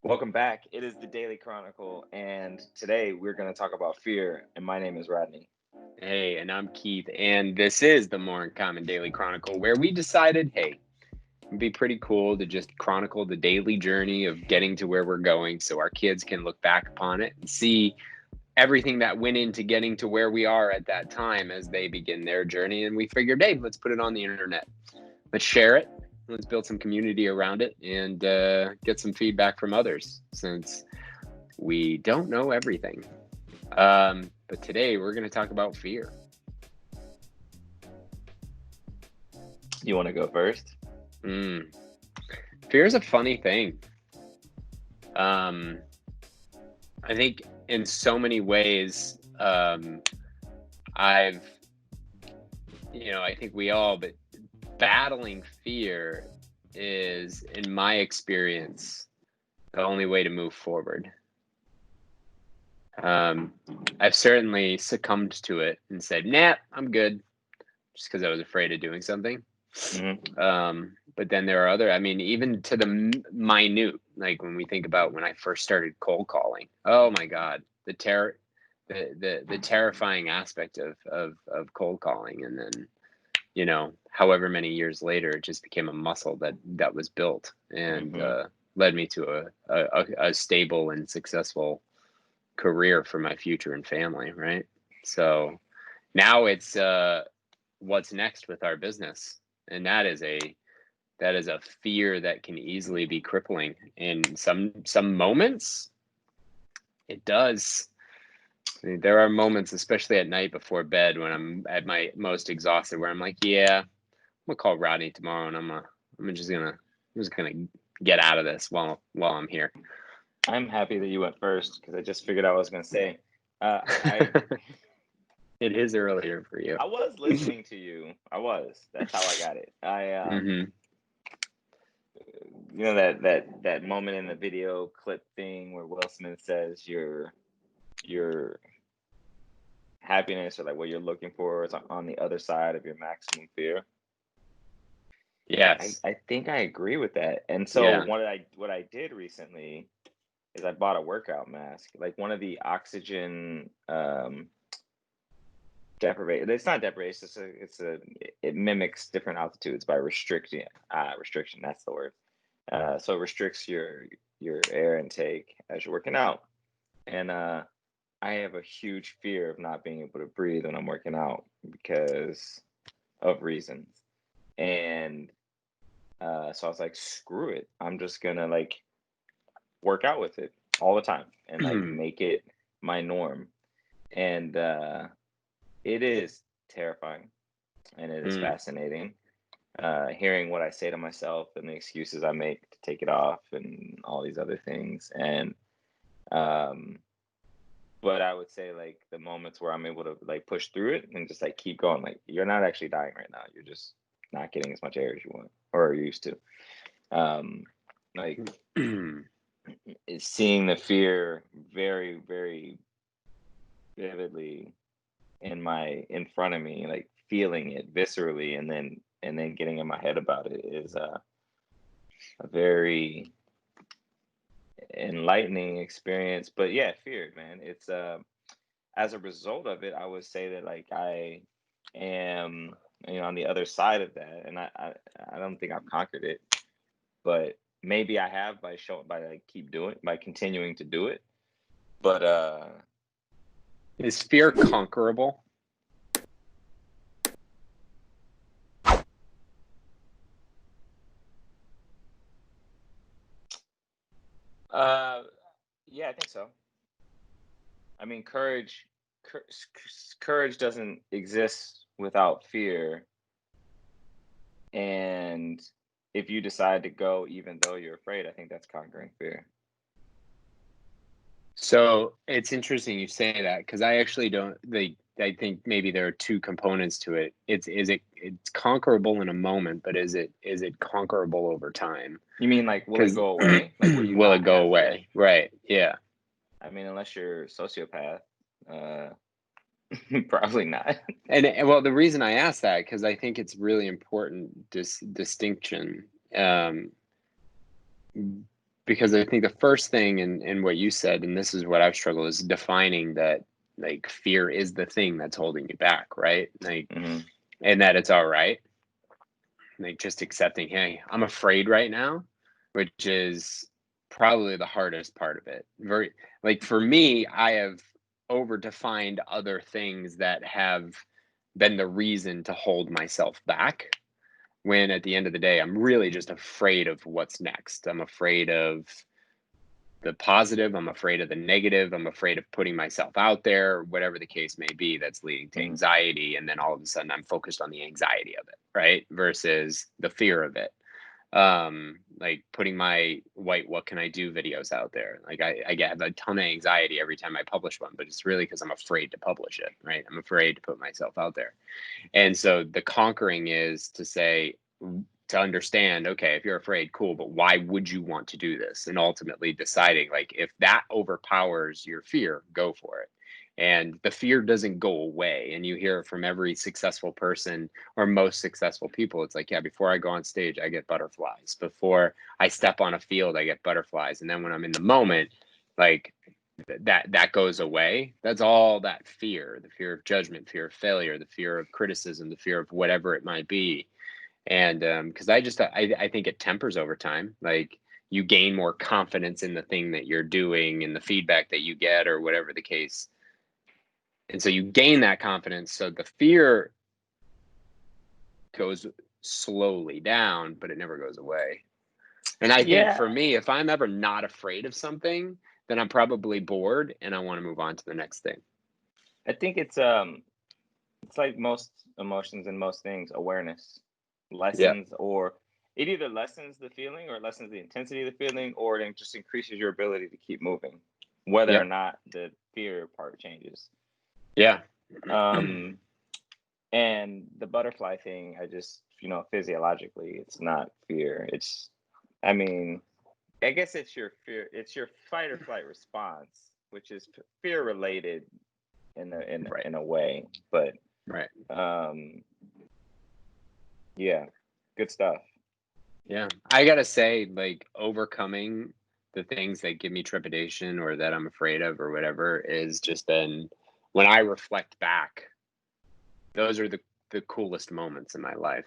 Welcome back. It is the Daily Chronicle, and today we're going to talk about fear. And my name is Rodney. Hey, and I'm Keith, and this is the More in Common Daily Chronicle, where we decided, hey, it'd be pretty cool to just chronicle the daily journey of getting to where we're going so our kids can look back upon it and see everything that went into getting to where we are at that time as they begin their journey. And we figured, hey, let's put it on the internet. Let's share it. Let's build some community around it and get some feedback from others since we don't know everything. But today we're going to talk about fear. You want to go first? Fear is a funny thing. I think in so many ways, I think we all, but battling fear is, in my experience, the only way to move forward. I've certainly succumbed to it and said, nah, I'm good, just because I was afraid of doing something. Mm-hmm. But then there are other, even to the minute, like when we think about when I first started cold calling, oh my God, the terrifying aspect of cold calling. And then, however many years later, it just became a muscle that was built and led me to a stable and successful career for my future and family. Right. So now it's what's next with our business. And that is a fear that can easily be crippling. In some moments, it does. There are moments, especially at night before bed, when I'm at my most exhausted, where I'm like, yeah, I'm gonna call Rodney tomorrow, and I'm just gonna get out of this while I'm here. I'm happy that you went first because I just figured out what I was going to say. It is earlier for you. I was listening to you. I was. That's how I got it. That moment in the video clip thing where Will Smith says your happiness or like what you're looking for is on the other side of your maximum fear. Yes. I think I agree with that. And so what I did recently is I bought a workout mask, like one of the oxygen deprivation. It's not deprivation. It mimics different altitudes by restriction. That's the word. So it restricts your air intake as you're working out. And I have a huge fear of not being able to breathe when I'm working out because of reasons. And so I was like, screw it. I'm just gonna like work out with it all the time and like make it my norm. And it is terrifying and it is fascinating. Hearing what I say to myself and the excuses I make to take it off and all these other things. And but I would say like the moments where I'm able to like push through it and just like keep going, like you're not actually dying right now. You're just not getting as much air as you want or are used to. Like seeing the fear very, very vividly in front of me, like feeling it viscerally and then getting in my head about it is a very enlightening experience. But yeah, fear, man. It's as a result of it, I would say that like I am on the other side of that, and I don't think I've conquered it, but maybe I have by continuing to do it. But is fear conquerable? Yeah, I think so. I mean, courage doesn't exist without fear. And if you decide to go even though you're afraid, I think that's conquering fear. So it's interesting you say that because I actually don't. I think maybe there are two components to it. It's conquerable in a moment, but is it conquerable over time? You mean like will it go away? Like will it go away? Fear? Right. Yeah. I mean, unless you're a sociopath, probably not. And well, the reason I ask that because I think it's really important distinction. because I think the first thing in what you said, and this is what I've struggled, is defining that like fear is the thing that's holding you back, right? Like, and that it's all right. Like just accepting, hey, I'm afraid right now, which is probably the hardest part of it. Very, like for me, I have overdefined other things that have been the reason to hold myself back, when at the end of the day, I'm really just afraid of what's next. I'm afraid of the positive, I'm afraid of the negative, I'm afraid of putting myself out there, whatever the case may be, that's leading to anxiety. And then all of a sudden I'm focused on the anxiety of it, right? Versus the fear of it. Like putting my what can I do videos out there. Like I have a ton of anxiety every time I publish one, but it's really because I'm afraid to publish it, right? I'm afraid to put myself out there. And so the conquering is to say, to understand, okay, if you're afraid, cool, but why would you want to do this? And ultimately deciding, like, if that overpowers your fear, go for it. And the fear doesn't go away. And you hear it from every successful person or most successful people. It's like, yeah, before I go on stage, I get butterflies. Before I step on a field, I get butterflies. And then when I'm in the moment, like that goes away. That's all that fear, the fear of judgment, fear of failure, the fear of criticism, the fear of whatever it might be. And because I think it tempers over time. Like you gain more confidence in the thing that you're doing and the feedback that you get or whatever the case. And so you gain that confidence. So the fear goes slowly down, but it never goes away. And I think for me, if I'm ever not afraid of something, then I'm probably bored and I want to move on to the next thing. I think it's like most emotions and most things, awareness lessens, or it either lessens the feeling or lessens the intensity of the feeling, or it just increases your ability to keep moving, whether or not the fear part changes. And the butterfly thing, I just, physiologically, it's not fear. It's, I mean, I guess it's your fear. It's your fight or flight response, which is fear related in a way, but yeah, good stuff. Yeah, I gotta say, like overcoming the things that give me trepidation or that I'm afraid of or whatever is just been, when I reflect back, those are the coolest moments in my life.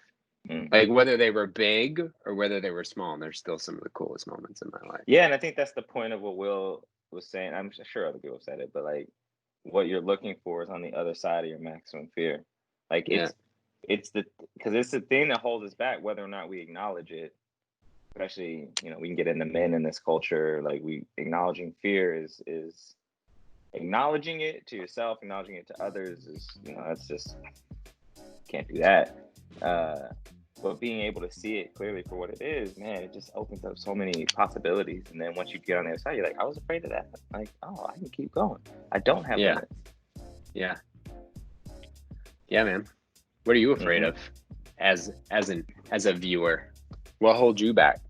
Like whether they were big or whether they were small, they're still some of the coolest moments in my life. Yeah, and I think that's the point of what Will was saying. I'm sure other people said it, but like what you're looking for is on the other side of your maximum fear. Like because it's the thing that holds us back, whether or not we acknowledge it. Especially, we can get into men in this culture. Like acknowledging fear is acknowledging it to yourself, acknowledging it to others is, that's just, can't do that. But being able to see it clearly for what it is, man, it just opens up so many possibilities. And then once you get on the other side, you're like, I was afraid of that. Like, oh, I can keep going. I don't have limits. Yeah, man. What are you afraid of as a viewer? What holds you back?